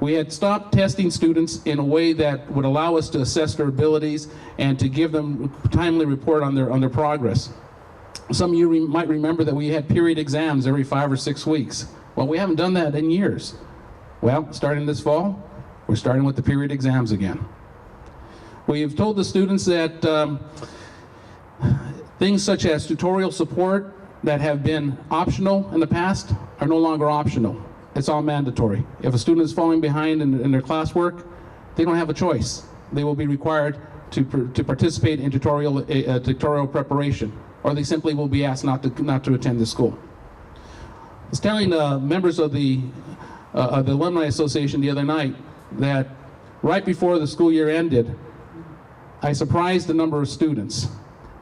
We had stopped testing students in a way that would allow us to assess their abilities and to give them timely report on their progress. Some of you might remember that we had period exams every 5 or 6 weeks. Well, we haven't done that in years. Well, starting this fall, we're starting with the period exams again. We've told the students that things such as tutorial support that have been optional in the past are no longer optional. It's all mandatory. If a student is falling behind in their classwork, they don't have a choice. They will be required to participate in tutorial preparation, or they simply will be asked not to attend the school. I was telling members of the Alumni Association the other night that right before the school year ended, I surprised the number of students.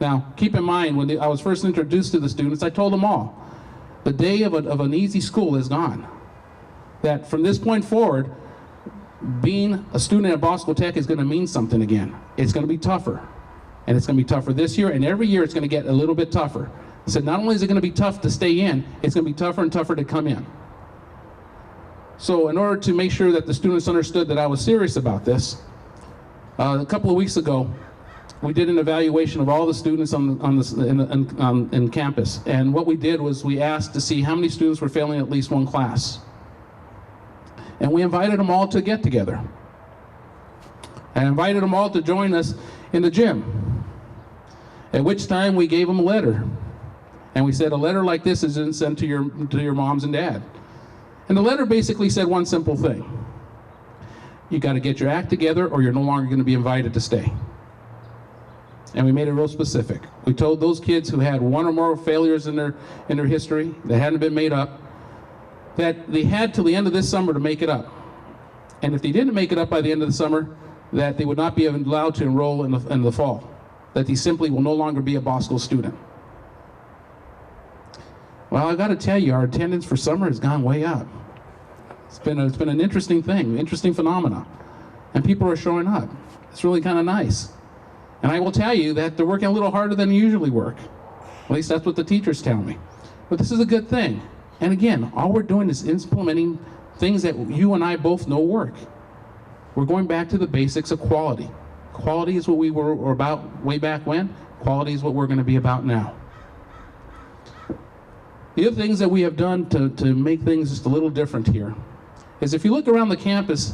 Now, keep in mind, when I was first introduced to the students, I told them all, the day of an easy school is gone. That from this point forward, being a student at Bosco Tech is going to mean something again. It's going to be tougher. And it's going to be tougher this year, and every year it's going to get a little bit tougher. So not only is it going to be tough to stay in, it's going to be tougher and tougher to come in. So in order to make sure that the students understood that I was serious about this, a couple of weeks ago, we did an evaluation of all the students in campus. And what we did was we asked to see how many students were failing at least one class. And we invited them all to a get-together. And invited them all to join us in the gym. At which time we gave them a letter. And we said, a letter like this is sent to your moms and dad. And the letter basically said one simple thing. You got to get your act together or you're no longer going to be invited to stay. And we made it real specific. We told those kids who had one or more failures in their history that hadn't been made up, that they had till the end of this summer to make it up. And if they didn't make it up by the end of the summer, that they would not be allowed to enroll in the fall. That they simply will no longer be a Bosco student. Well, I got to tell you, our attendance for summer has gone way up. It's been an interesting thing, interesting phenomena. And people are showing up. It's really kind of nice. And I will tell you that they're working a little harder than they usually work. At least that's what the teachers tell me. But this is a good thing. And again, all we're doing is implementing things that you and I both know work. We're going back to the basics of quality. Quality is what we were about way back when. Quality is what we're going to be about now. The other things that we have done to make things just a little different here is if you look around the campus,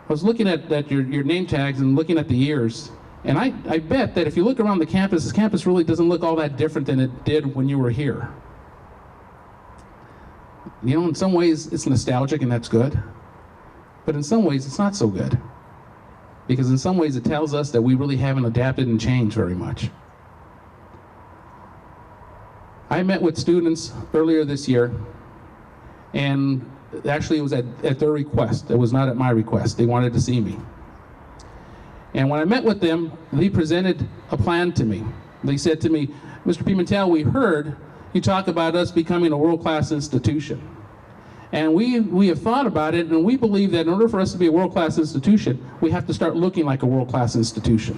I was looking at your name tags and looking at the years, and I bet that if you look around the campus, this campus really doesn't look all that different than it did when you were here. You know, in some ways it's nostalgic and that's good, but in some ways it's not so good. Because in some ways it tells us that we really haven't adapted and changed very much. I met with students earlier this year, and actually it was at their request. It was not at my request. They wanted to see me. And when I met with them, they presented a plan to me. They said to me, Mr. Pimentel, we heard you talk about us becoming a world-class institution. And we have thought about it, and we believe that in order for us to be a world-class institution, we have to start looking like a world-class institution.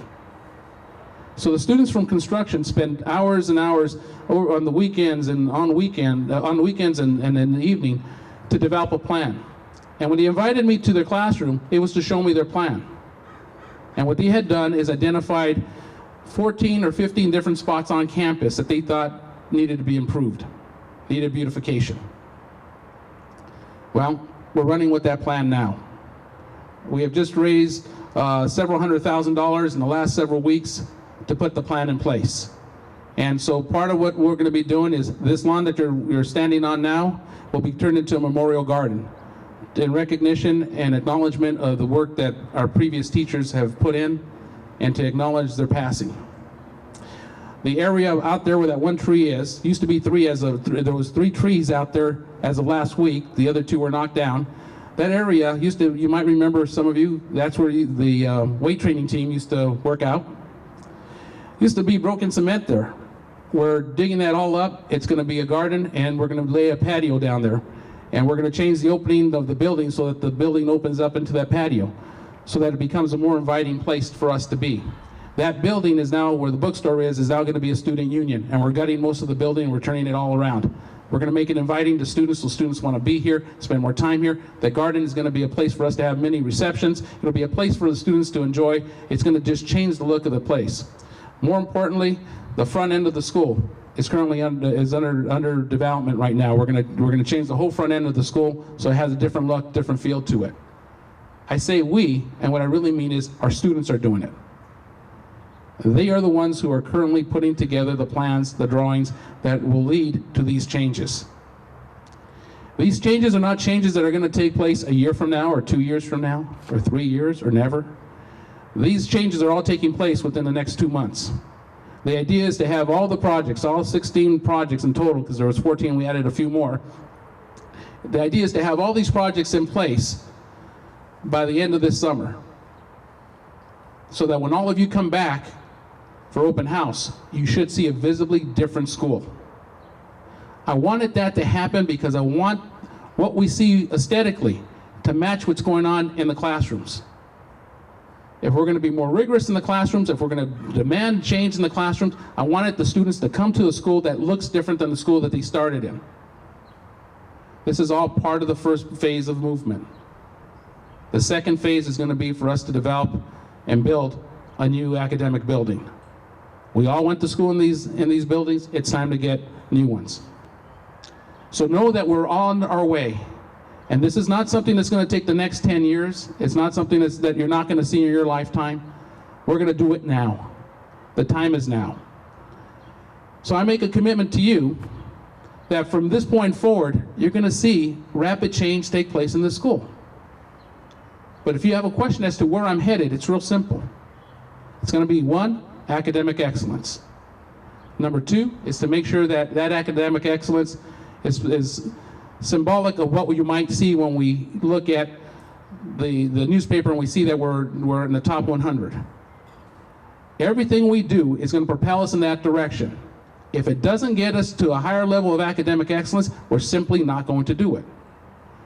So the students from construction spend hours and hours on the weekends and on the weekends and in the evening to develop a plan. And when they invited me to their classroom, it was to show me their plan. And what they had done is identified 14 or 15 different spots on campus that they thought needed to be improved, needed beautification. Well, we're running with that plan now. We have just raised several $100,000 in the last several weeks to put the plan in place. And so part of what we're going to be doing is this lawn that you're standing on now will be turned into a memorial garden in recognition and acknowledgement of the work that our previous teachers have put in and to acknowledge their passing. The area out there where that one tree is, used to be there was 3 trees out there as of last week. The other 2 were knocked down. That area used to, you might remember, some of you, that's where the weight training team used to work out. Used to be broken cement there. We're digging that all up. It's going to be a garden, and we're going to lay a patio down there. And we're going to change the opening of the building so that the building opens up into that patio, so that it becomes a more inviting place for us to be. That building is now, where the bookstore is now going to be a student union, and we're gutting most of the building and we're turning it all around. We're going to make it inviting to students so students want to be here, spend more time here. The garden is going to be a place for us to have many receptions. It'll be a place for the students to enjoy. It's going to just change the look of the place. More importantly, the front end of the school is currently under development right now. We're going to change the whole front end of the school so it has a different look, different feel to it. I say we, and what I really mean is our students are doing it. They are the ones who are currently putting together the plans, the drawings that will lead to these changes. These changes are not changes that are going to take place a year from now, or 2 years from now, or 3 years, or never. These changes are all taking place within the next 2 months. The idea is to have all the projects, all 16 projects in total, because there was 14, we added a few more. The idea is to have all these projects in place by the end of this summer, so that when all of you come back for open house, you should see a visibly different school. I wanted that to happen because I want what we see aesthetically to match what's going on in the classrooms. If we're going to be more rigorous in the classrooms, if we're going to demand change in the classrooms, I wanted the students to come to a school that looks different than the school that they started in. This is all part of the first phase of movement. The second phase is going to be for us to develop and build a new academic building. We all went to school in these buildings. It's time to get new ones. So know that we're on our way. And this is not something that's going to take the next 10 years. It's not something that you're not going to see in your lifetime. We're going to do it now. The time is now. So I make a commitment to you that from this point forward, you're going to see rapid change take place in this school. But if you have a question as to where I'm headed, it's real simple. It's going to be 1, academic excellence. Number 2 is to make sure that that academic excellence is symbolic of what you might see when we look at the newspaper and we see that we're in the top 100. Everything we do is going to propel us in that direction. If it doesn't get us to a higher level of academic excellence, we're simply not going to do it.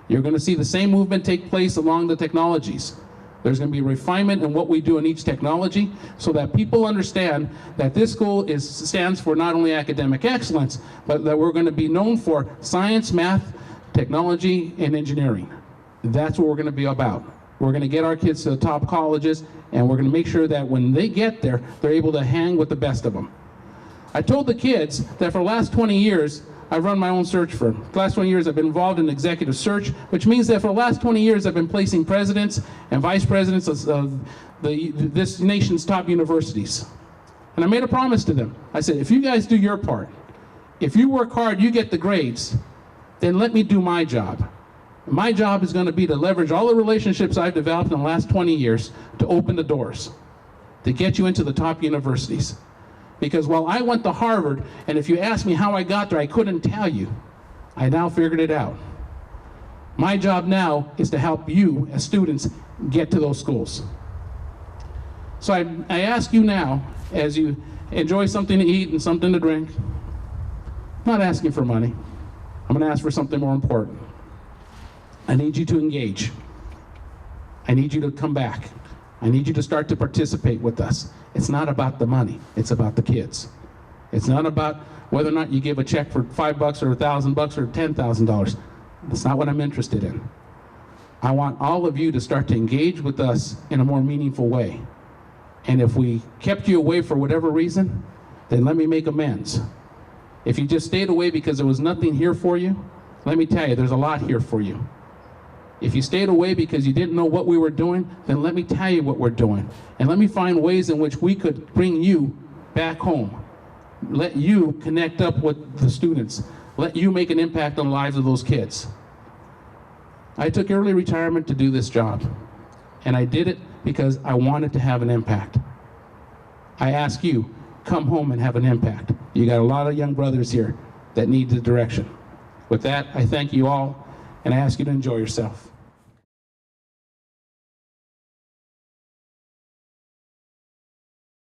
You're going to see the same movement take place along the technologies. There's going to be refinement in what we do in each technology so that people understand that this school stands for not only academic excellence, but that we're going to be known for science, math, technology, and engineering. That's what we're going to be about. We're going to get our kids to the top colleges, and we're going to make sure that when they get there, they're able to hang with the best of them. I told the kids that for the last 20 years, I've run my own search firm. The last 20 years I've been involved in executive search, which means that for the last 20 years I've been placing presidents and vice presidents of this nation's top universities. And I made a promise to them. I said, if you guys do your part, if you work hard, you get the grades, then let me do my job. My job is going to be to leverage all the relationships I've developed in the last 20 years to open the doors, to get you into the top universities. Because while I went to Harvard, and if you ask me how I got there, I couldn't tell you. I now figured it out. My job now is to help you as students get to those schools. So I ask you now, as you enjoy something to eat and something to drink, I'm not asking for money. I'm going to ask for something more important. I need you to engage. I need you to come back. I need you to start to participate with us. It's not about the money, it's about the kids. It's not about whether or not you give a check for $5 or $1,000 or $10,000. That's not what I'm interested in. I want all of you to start to engage with us in a more meaningful way. And if we kept you away for whatever reason, then let me make amends. If you just stayed away because there was nothing here for you, let me tell you, there's a lot here for you. If you stayed away because you didn't know what we were doing, then let me tell you what we're doing. And let me find ways in which we could bring you back home. Let you connect up with the students. Let you make an impact on the lives of those kids. I took early retirement to do this job. And I did it because I wanted to have an impact. I ask you, come home and have an impact. You got a lot of young brothers here that need the direction. With that, I thank you all, and I ask you to enjoy yourself.